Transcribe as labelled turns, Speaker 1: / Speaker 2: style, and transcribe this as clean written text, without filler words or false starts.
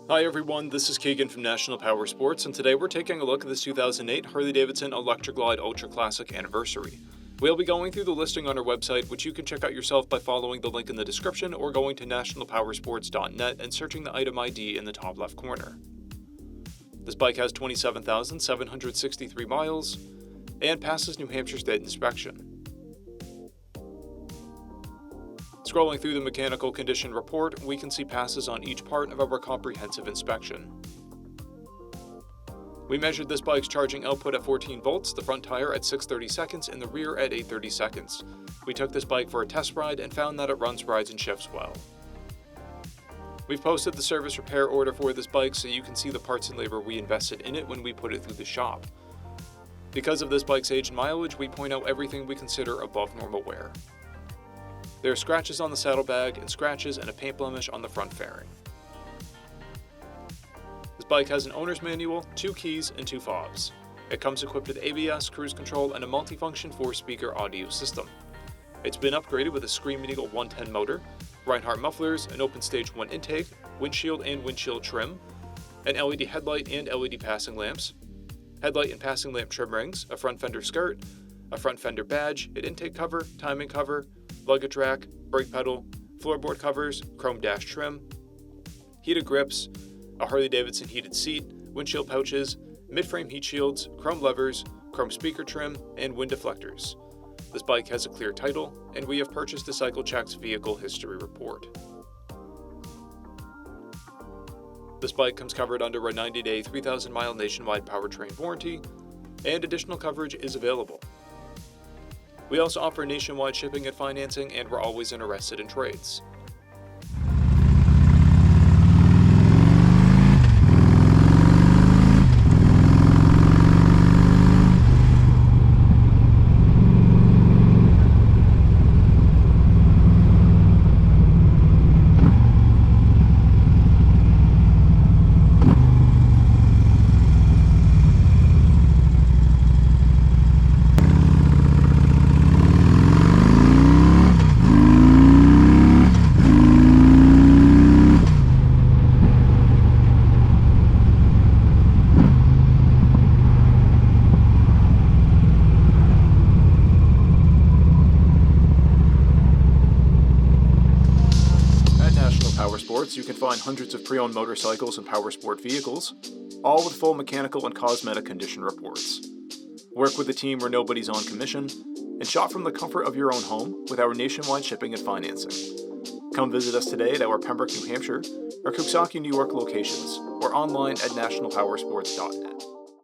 Speaker 1: Hi everyone, this is Keegan from National Powersports, and today we're taking a look at this 2008 Harley-Davidson ELECTRA Glide Ultra Classic Anniversary. We'll be going through the listing on our website, which you can check out yourself by following the link in the description or going to nationalpowersports.net and searching the item ID in the top left corner. This bike has 27,763 miles and passes New Hampshire State inspection. Scrolling through the mechanical condition report, we can see passes on each part of our comprehensive inspection. We measured this bike's charging output at 14 volts, the front tire at 630 seconds, and the rear at 830 seconds. We took this bike for a test ride and found that it runs, rides, and shifts well. We've posted the service repair order for this bike so you can see the parts and labor we invested in it when we put it through the shop. Because of this bike's age and mileage, we point out everything we consider above normal wear. There are scratches on the saddlebag and scratches and a paint blemish on the front fairing. This bike has an owner's manual, 2 keys, and 2 fobs. It comes equipped with ABS, cruise control, and a multifunction 4-speaker audio system. It's been upgraded with a Screaming Eagle 110 motor, Reinhardt mufflers, an open stage 1 intake, windshield and windshield trim, an LED headlight and LED passing lamps, headlight and passing lamp trim rings, a front fender skirt, a front fender badge, an intake cover, timing cover, luggage rack, brake pedal, floorboard covers, chrome dash trim, heated grips, a Harley-Davidson heated seat, windshield pouches, mid-frame heat shields, chrome levers, chrome speaker trim, and wind deflectors. This bike has a clear title, and we have purchased a CycleCheck's vehicle history report. This bike comes covered under a 90-day, 3,000-mile nationwide powertrain warranty, and additional coverage is available. We also offer nationwide shipping and financing, and we're always interested in trades. Powersports, you can find hundreds of pre-owned motorcycles and powersport vehicles, all with full mechanical and cosmetic condition reports. Work with a team where nobody's on commission, and shop from the comfort of your own home with our nationwide shipping and financing. Come visit us today at our Pembroke, New Hampshire, or Coxsackie, New York locations, or online at nationalpowersports.net.